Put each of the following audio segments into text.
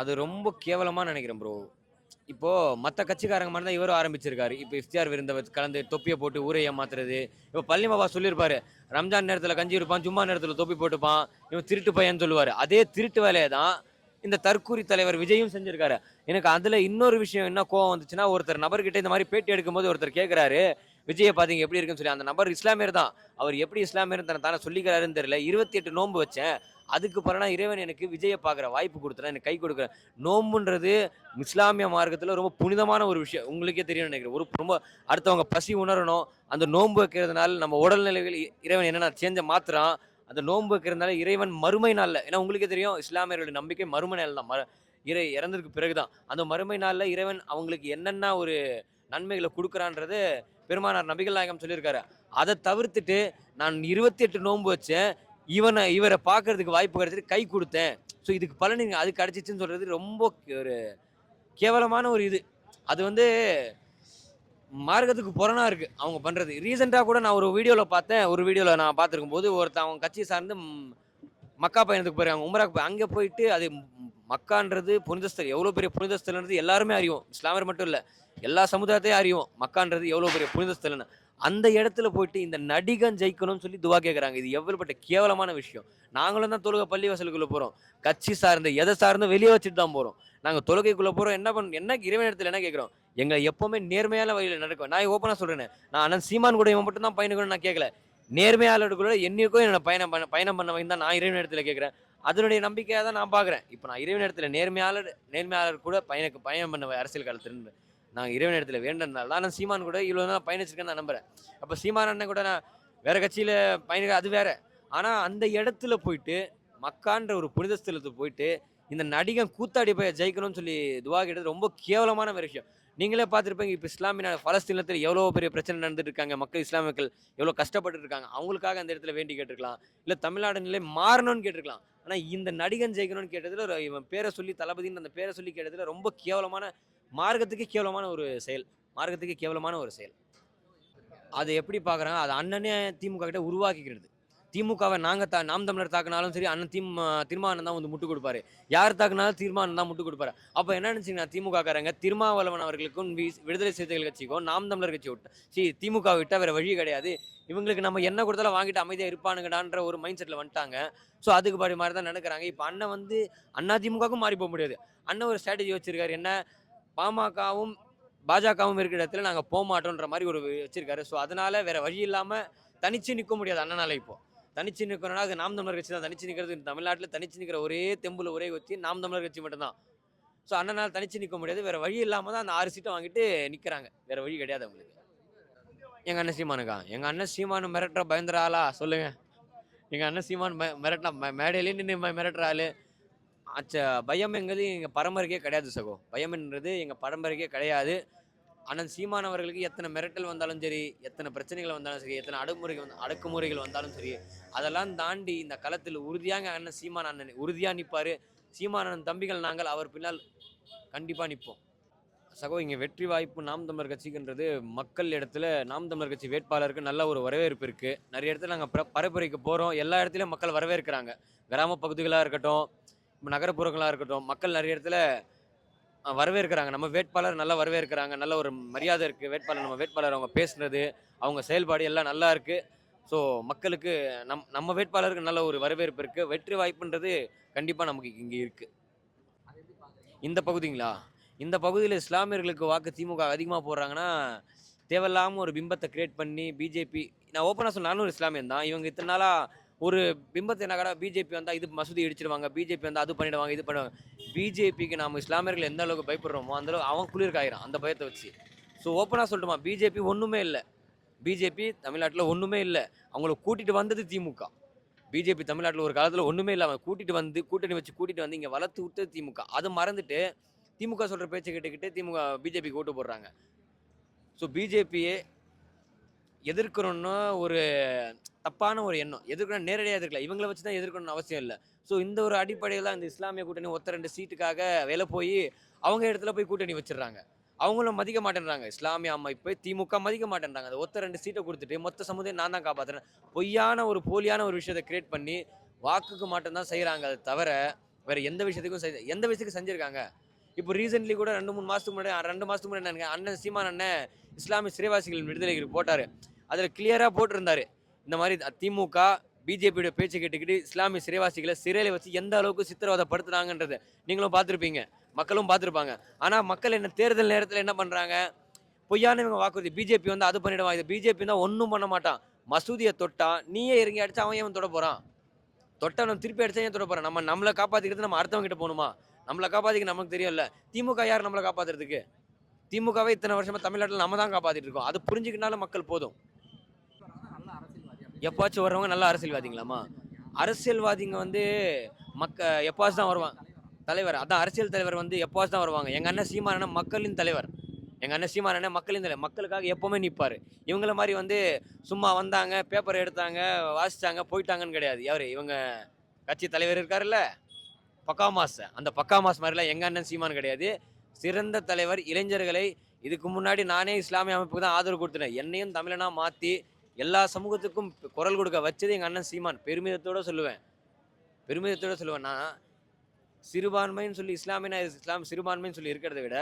அது ரொம்ப கேவலமா நினைக்கிறேன் ப்ரோ. இப்போ மத்த கட்சிக்காரங்க மாரி தான் இவரும் ஆரம்பிச்சிருக்காரு. இப்ப இஃப்தியார் விருந்த கலந்து தொப்பிய போட்டு ஊர ஏமாத்துறது. இப்ப பழனி பாபா சொல்லியிருப்பாரு. ரம்ஜான் நேரத்துல கஞ்சி குடிப்பான், ஜும்மா நேரத்துல தொப்பி போட்டுப்பான். இவன் திருட்டு பையன்னு சொல்லுவாரு. அதே திருட்டு வேலைய தான் இந்த தற்கூரி தலைவர் விஜயும் செஞ்சிருக்காரு. எனக்கு அதுல இன்னொரு விஷயம் என்ன கோவம் வந்துச்சுன்னா, ஒருத்தர் நபர்கிட்ட இந்த மாரி பேட்டி எடுக்கும்போது ஒருத்தர் கேட்கிறாரு, "விஜய பாத்தீங்க எப்படி இருக்குன்னு?" சொல்லி. அந்த நபர் இஸ்லாமியர் தான். அவர் எப்படி இஸ்லாமியர்ன்னு தன்ன தானே சொல்லிக்கிறாருன்னு தெரியல. 28 நோன்பு வச்சேன். அதுக்கு பலனா இறைவன் எனக்கு விஜய பாக்குற வாய்ப்பு குடுத்துட்டான். எனக்கு கை குடுக்குறான். நோன்புன்றது இஸ்லாமிய மார்க்கத்துல ரொம்ப புனிதமான ஒரு விஷயம். உங்களுக்கே தெரியும்னு நினைக்கிறேன். ரொம்ப அடுத்தவங்க பசி உணரணும். அந்த நோன்பு வைக்கிறதுனால நம்ம உடல்நிலைகள் இறைவன் என்னென்ன மாத்துறான். அந்த நோன்பு வைக்கிறதுனால இறைவன் மறுமை நாள்ல ஏன்னா உங்களுக்கே தெரியும் இஸ்லாமியர்களுடைய நம்பிக்கை மறுமை நாள் தான். இறை இறந்ததுக்கு பிறகுதான். அந்த மறுமை நாள்ல இறைவன் அவங்களுக்கு என்னென்ன ஒரு நன்மைகள குடுக்குறான்றது பெருமானார் நபிகள் நாயகம் சொல்லியிருக்காரு. அத தவிர்த்துட்டு நான் 28 நோன்பு வச்சேன். இவர பார்க்கறதுக்கு வாய்ப்பு கிடைச்சது கை குடுத்தேன். ஸோ இதுக்கு பலன் அது கிடைச்சிச்சுன்னு சொல்றது ரொம்ப ஒரு கேவலமான ஒரு இது. அது வந்து மார்க்கத்துக்கு புறனா இருக்கு அவங்க பண்றது. ரீசென்ட்டா கூட நான் ஒரு வீடியோல பார்த்தேன். ஒரு வீடியோல நான் பார்த்திருக்கும்போது, ஒருத்தன் அவங்க கட்சிய சார்ந்து மக்கா பயணத்துக்கு போயிருக்காங்க. உம்ராக்கு அங்க போயிட்டு அது மக்கான்றது புனித ஸ்தலம். எவ்வளோ பெரிய புனித ஸ்தலம்ன்றது எல்லாருமே அறியும். இஸ்லாமியர் மட்டும் இல்ல. எல்லா சமுதாயத்தையும் அறியும். மக்கான்றது எவ்வளோ பெரிய புனித ஸ்தலம்னு. அந்த இடத்துல போயிட்டு இந்த நடிகன் ஜெயிக்கணும்னு சொல்லி துவா கேட்கறாங்க. இது எவ்வளவுப்பட்ட கேவலமான விஷயம். நாங்களும் தான் தொழுக பள்ளிவாசலுக்குள்ள போறோம். கட்சி சார்ந்து, எத சார்ந்தும் வெளிய வச்சுட்டு தான் போறோம். நாங்க தொழுகைக்குள்ள போறோம். என்ன இறைவனிடத்துல என்ன கேட்கிறோம்? எங்கள எப்பவுமே நேர்மையான வழியில நடக்கும். நான் ஓப்பனா சொல்றேனே. நான் அண்ணன் சீமான் கூட இவன் மட்டும் தான் பயணிக்கணும்னு நான் கேட்கல. நேர்மையாளர்களோட என்னைக்கும் என்ன பயணம் பண்ண வைன்னு தான் நான் இறைவனிடத்துல கேட்கிறேன். அதனுடைய நம்பிக்கையா தான் நான் பார்க்குறேன். இப்ப நான் இறைவனிடத்துல நேர்மையாளர் கூட பயணம் பண்ண அரசியல் காலத்துல நான் இறைவனிடத்துல வேண்டதுனால தான் நான் சீமான் கூட இவ்வளவு நாள் பயணிச்சிருக்கேன்னு நான் நம்புறேன். அப்ப சீமான் அண்ணன் கூட நான் வேற கட்சியில பயணிக்க அது வேற. ஆனா அந்த இடத்துல போயிட்டு மக்கான்ற ஒரு புனித ஸ்தலத்துக்கு போயிட்டு இந்த நடிகன் கூத்தாடி போய் ஜெயிக்கணும்னு சொல்லி துவா கேட்டது ரொம்ப கேவலமான ஒரு விஷயம். நீங்களே பார்த்திருப்பீங்க. இப்ப இஸ்லாமிய பலஸ்தீனத்துல எவ்வளவு பெரிய பிரச்சனை நடந்துட்டு இருக்காங்க. எவ்வளவு கஷ்டப்பட்டு இருக்காங்க. அவங்களுக்காக அந்த இடத்துல வேண்டி கேட்டிருக்கலாம். இல்ல தமிழ்நாடு நிலை மாறணும்னு கேட்டிருக்கலாம். ஆனா இந்த நடிகன் ஜெயிக்கணும்னு கேட்டதுல இவன் பேரை சொல்லி தளபதின்னு அந்த பேரை சொல்லி கேட்டதுல ரொம்ப கேவலமான மார்க்கத்துக்கு கேவலமான ஒரு செயல். மார்க்கத்துக்கு கேவலமான ஒரு செயல். அது எப்படி பார்க்குறாங்க, அது அண்ணனே திமுக கிட்ட உருவாக்கிக்கிறது. திமுகவ நாம் தமிழர் தாக்குனாலும் சரி, அண்ணன் திருமாவளவன் தான் வந்து முட்டு குடுப்பாரு. யார் தாக்குனாலும் திருமாவளவன் தான் முட்டு குடுப்பாரு. அப்ப என்ன நினைச்சீங்கன்னா, திமுககாரங்க திருமாவளவன் அவர்களுக்கும், விடுதலை சிறுத்தைகள் கட்சிக்கும், நாம் தமிழர் கட்சி விட்டா திமுக விட்டா வேற வழி கிடையாது. இவங்களுக்கு நம்ம என்ன குடுத்தாலும் வாங்கிட்டு அமைதியா இருப்பானுங்கடான்ற ஒரு மைண்ட் செட்ல வந்துட்டாங்க. ஸோ அதுக்கு மாரி தான் நடக்குறாங்க. இப்ப அண்ணன் வந்து அதிமுகவுக்கும் மாறி போ முடியாது. அண்ணன் ஒரு ஸ்ட்ராட்டஜி வச்சிருக்காரு. என்ன பாமகவும் பாஜகவும் இருக்கிற இடத்துல நாங்க போமாட்டோன்ற மாரி ஒரு வச்சிருக்காரு. ஸோ அதனால வேற வழி இல்லாம தனிச்சு நிக்க முடியாது அண்ணனால இப்போ. தனிச்சு நிக்கணும்னா அது நாம் தமிழர் கட்சி தான் தனிச்சு நிக்கிறது. தமிழ்நாட்டுல தனிச்சு நிக்கிற ஒரே தெம்புல ஒரே கட்சி நாம் தமிழர் கட்சி மட்டும் தான். ஸோ அண்ணனால தனிச்சு நிக்க முடியாது. வேற வழி இல்லாம தான் அந்த 6 சீட்ட வாங்கிட்டு நிக்கிறாங்க. வேற வழி கிடையாது அவங்களுக்கு. எங்க அண்ணன் சீமானுக்கா? எங்க அண்ணன் சீமானு மிரட்டுற பயந்துற ஆளா? சொல்லுங்க. எங்க அண்ணன் சீமான் மிரட்டினா மேடையிலேயே நின்னு மிரட்டுற ஆளு. அச்ச பயம் என்கிறது எங்க பரம்பரைக்கே கிடையாது சகோ. பயம்ன்றது எங்க பரம்பரைக்கே கிடையாது. அண்ணன் சீமான் அவர்களுக்கு எத்தனை மிரட்டல் வந்தாலும் சரி, எத்தனை பிரச்சனைகள் வந்தாலும் சரி, எத்தனை அடக்குமுறைகள் வந்தாலும் சரி, அதெல்லாம் தாண்டி இந்த களத்தில் உறுதியாக அண்ணன் சீமான் அண்ணன் உறுதியா நிப்பாரு. சீமான் அண்ணன் தம்பிகள் நாங்கள் அவர் பின்னால் கண்டிப்பா நிப்போம். சகோ இங்க வெற்றி வாய்ப்பு நாம் தமிழர் கட்சிக்குன்றது மக்கள் இடத்துல நாம் தமிழர் கட்சி வேட்பாளருக்கு நல்ல ஒரு வரவேற்பு இருக்கு. நிறைய இடத்துல நாங்க பரப்புரைக்கு போறோம். எல்லா இடத்துலயும் மக்கள் வரவேற்கிறாங்க. கிராம பகுதிகளா இருக்கட்டும், நகரப்புறங்களா இருக்கட்டும், மக்கள் நிறைய இடத்துல வரவேற்கிறாங்க. நம்ம வேட்பாளர் நல்லா வரவேற்கிறாங்க. நல்ல ஒரு மரியாதை இருக்கு. நம்ம வேட்பாளர் அவங்க பேசுனது, அவங்க செயல்பாடு எல்லாம் நல்லா இருக்கு. ஸோ மக்களுக்கு நம்ம வேட்பாளருக்கு நல்ல ஒரு வரவேற்பு இருக்கு. வெற்றி வாய்ப்புன்றது கண்டிப்பா நமக்கு இங்க இருக்கு. இந்த பகுதிங்களா? இந்த பகுதியில இஸ்லாமியர்களுக்கு வாக்கு திமுக அதிகமா போடுறாங்கன்னா, தேவையில்லாம ஒரு பிம்பத்த கிரியேட் பண்ணி பிஜேபி நான் ஓப்பனா சொல்ல நானும் ஒரு இஸ்லாமியன் தான். இவங்க இத்தன நாளா ஒரு பிம்பத்த என்னடா பிஜேபி வந்தா இது மசூதி இடிச்சிடுவாங்க. பிஜேபி வந்தா அது பண்ணிடுவாங்க, இது பண்ணுவாங்க. பிஜேபிக்கு நாம இஸ்லாமியர்கள் எந்த அளவுக்கு பயப்படுறோமோ, அந்த அளவுக்கு அவன் குளிர் காயிறான் அந்த பயத்த வச்சு. ஸோ ஓப்பனா சொல்லட்டுமா, பிஜேபி ஒண்ணுமே இல்ல. பிஜேபி தமிழ்நாட்டுல ஒண்ணுமே இல்ல. அவங்கள கூட்டிட்டு வந்தது திமுக. பிஜேபி தமிழ்நாட்டுல ஒரு காலத்துல ஒண்ணுமே இல்ல. அவன் கூட்டிட்டு வந்து கூட்டணி வச்சு கூட்டிட்டு வந்து இங்க வளர்த்து விட்டது திமுக. அத மறந்துட்டு திமுக சொல்ற பேச்ச கேட்டுக்கிட்டு பிஜேபிக்கு ஓட்டு போடுறாங்க. ஸோ பிஜேபியே எதிர்க்கணும்னா ஒரு தப்பான ஒரு எண்ணம். எதிர்க்கணும் நேரடியா எதிர்க்கல. இவங்கள வச்சு தான் எதிர்க்கணும்னு அவசியம் இல்ல. ஸோ இந்த ஒரு அடிப்படையில இந்த இஸ்லாமிய கூட்டணி ஒத்த 2 சீட்டுக்காக விலை போய் அவங்க இடத்துல போய் கூட்டணி வச்சுடுறாங்க. அவங்களும் மதிக்க மாட்டேன்றாங்க. இஸ்லாமிய அமைப்பு திமுக மதிக்க மாட்டேன்றாங்க. அந்த ஒத்த 2 சீட்ட குடுத்துட்டு மொத்த சமுதாயம் நான் தான் காப்பாத்துறேன். பொய்யான ஒரு போலியான ஒரு விஷயத்த கிரியேட் பண்ணி வாக்குக்கு மாற்றம் தான் செய்றாங்க. அது தவிர வேற எந்த விஷயத்துக்கும் எந்த விஷயத்துக்கு செஞ்சிருக்காங்க? இப்போ ரீசென்ட்லி கூட 2, 3 மாசத்துக்கு முன்னாடி 2 மாசத்துக்கு முன்னாடி என்னங்க அண்ணன் சீமான் அண்ணன் இஸ்லாமிய சிறைவாசிகள் விடுதலைக்கு போட்டாரு. அதுல கிளியரா போட்டிருந்தாரு. இந்த மாரி திமுக, பிஜேபியோட பேச்ச கேட்டுக்கிட்டு இஸ்லாமிய சிறைவாசிகள சிறையில வச்சு எந்த அளவுக்கு சித்திரவதைப்படுத்துனாங்கன்றத நீங்களும் பார்த்திருப்பீங்க. மக்களும் பார்த்திருப்பாங்க. ஆனா மக்கள் என்ன தேர்தல் நேரத்துல என்ன பண்றாங்க? பொய்யான இவங்க வாக்குறுதி. பிஜேபி வந்து அது பண்ணிடுவான். இது பிஜேபி தான் ஒண்ணும் பண்ண மாட்டான். மசூதிய தொட்டா, நீயே இறங்கி அடிச்சா அவன் ஏன் தொட போறான்? தொட்டா நம்ம திருப்பி அடிச்சா ஏன் தொட போறான்? நம்மள காப்பாத்திக்கிறது நம்ம அடுத்தவங்க கிட்ட போணுமா? நம்மள காப்பாத்திக்க நமக்கு தெரியும்ல. திமுக யார் நம்மள காப்பாத்துறதுக்கு? திமுகவே இத்தன வருஷமா தமிழ்நாட்டுல நம்ம தான் காப்பாத்திட்டு இருக்கோம். அது புரிஞ்சுக்கிட்டாலும் மக்கள் போதும். எப்பாச்சும் வர்றவங்க நல்ல அரசியல்வாதிங்களாமா? அரசியல்வாதிங்க வந்து மக்க எப்பாச்சும் தான் வருவாங்க. தலைவர். அதான் அரசியல் தலைவர் வந்து எப்பவாச்சும் தான் வருவாங்க. எங்க அண்ணன் சீமான் அண்ணன் மக்களின் தலைவர். எங்க அண்ணன் சீமான் அண்ணன் மக்களின் தலைவர். மக்களுக்காக எப்பவுமே நிப்பாரு. இவங்கள மாரி வந்து சும்மா வந்தாங்க, பேப்பர் எடுத்தாங்க, வாசிச்சாங்க, போயிட்டாங்கன்னு கிடையாது. யாரு? இவங்க கட்சி தலைவர் இருக்காருல்ல, பக்கா மாஸ். அந்த பக்கா மாஸ் மாரிலாம் எங்க அண்ணன் சீமான் கிடையாது. சிறந்த தலைவர். இளைஞர்களை இதுக்கு முன்னாடி நானே இஸ்லாமிய அமைப்புக்கு தான் ஆதரவு குடுத்தேன். என்னையும் தமிழனா மாத்தி எல்லா சமூகத்துக்கும் குரல் கொடுக்க வச்சது எங்க அண்ணன் சீமான். பெருமிதத்தோட சொல்லுவேன். பெருமிதத்தோட சொல்லுவேன். நான் சிறுபான்மைன்னு சொல்லி இஸ்லாம் சிறுபான்மைன்னு சொல்லி இருக்கிறத விட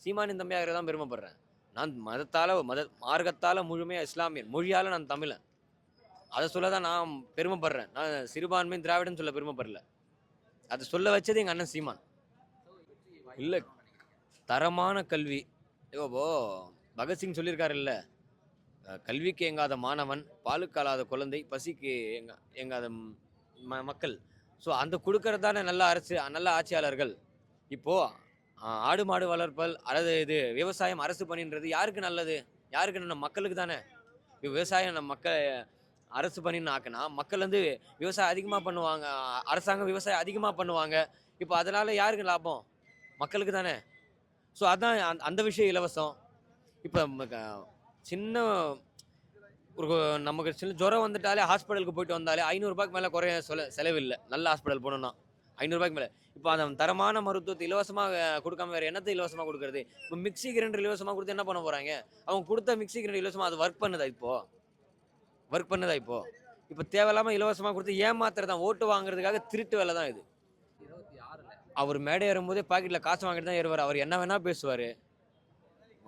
சீமானின் தம்பியாக தான் பெருமைப்படுறேன். நான் மார்க்கத்தால முழுமையா இஸ்லாமியன், மொழியால நான் தமிழன். அதை சொல்ல தான் நான் பெருமைப்படுறேன். நான் சிறுபான்மை திராவிடன்னு சொல்ல பெருமைப்படல. அதை சொல்ல வச்சது எங்க அண்ணன் சீமான். இல்ல, தரமான கல்வி. இப்போ பகத்சிங் சொல்லியிருக்காருல்ல, கல்விக்கு ஏங்காத மாணவன், பாலுக்கு அழாத குழந்தை, பசிக்கு ஏங்காத மக்கள். ஸோ அந்த கொடுக்கறது தானே நல்ல ஆட்சியாளர்கள். இப்போ ஆடு மாடு வளர்ப்பல், அதாவது இது விவசாயம் அரசு பணின்றது யாருக்கு நல்லது? யாருக்கு நல்லது? மக்களுக்கு தானே. இப்போ விவசாயம் நம்ம அரசு பணின்னு ஆக்குனா, மக்கள் வந்து விவசாயம் அதிகமா பண்ணுவாங்க. அரசாங்கம் விவசாயம் அதிகமா பண்ணுவாங்க. இப்போ அதனால யாருக்கு லாபம்? மக்களுக்கு தானே. ஸோ அதான் அந்த விஷயம் இலவசம். இப்போ சின்ன ஒரு நமக்கு சின்ன ஜுரம் வந்துட்டாலே ஹாஸ்பிட்டலுக்கு போயிட்டு வந்தாலே ரூ. 500 மேல குறைய செலவில்ல. நல்ல ஹாஸ்பிட்டல் போணும்னா. ரூ. 500 மேல. இப்போ அந்த தரமான மருத்துவத்தை இலவசமா குடுக்காம வேற என்னத்த இலவசமா குடுக்குறது? இப்போ மிக்ஸி கிரைண்டர் இலவசமா குடுத்து என்ன பண்ண போறாங்க? அவங்க குடுத்த மிக்ஸி கிரைண்டர் இலவசமா அது ஒர்க் பண்ணுதா இப்போ? ஒர்க் பண்ணுதா இப்போ? இப்போ தேவையில்லாம இலவசமா குடுத்து ஏமாத்துறது தான். ஓட்டு வாங்குறதுக்காக திருட்டு வேலை தான் இது. அவர் மேடை ஏறும்போதே பாக்கெட்ல காசு வாங்கிட்டு தான் ஏறுவாரு. அவர் என்ன வேணா பேசுவாரு.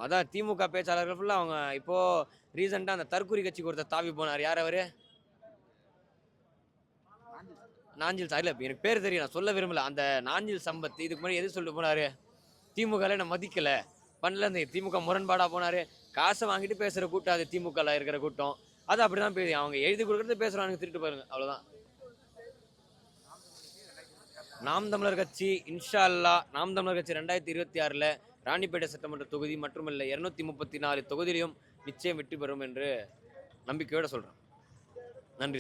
அதான் திமுக பேச்சாளர்கள் ஃபுல்லா அவங்க இப்போ ரீசெண்டா அந்த தற்கூரி கட்சிக்கு ஒருத்தர் தாவி போனார். யார் அவரு? நாஞ்சில் இல்ல எனக்கு பேர் தெரியும். நான் சொல்ல விரும்பல. அந்த நாஞ்சில் சம்பத் இதுக்கு முன்னாடி எது சொல்லிட்டு போனாரு? திமுகல என்ன மதிக்கல. பண்ணல. இந்த திமுக முரண்பாடா போனாரு. காசை வாங்கிட்டு பேசுற கூட்டம் அது திமுகல இருக்கிற கூட்டம். அது அப்படிதான் பேசி அவங்க எழுதி கொடுக்கறது பேசுறாங்க திருட்டு பாருங்க. அவ்வளவுதான். நாம் தமிழர் கட்சி இன்ஷா அல்லாஹ் நாம் தமிழர் கட்சி 2026ல ராணிப்பேட்டை சட்டமன்ற தொகுதி மட்டுமல்ல 234 தொகுதியிலும் நிச்சயம் வெற்றி பெறும் என்று நம்பிக்கையோட சொல்றேன். நன்றி.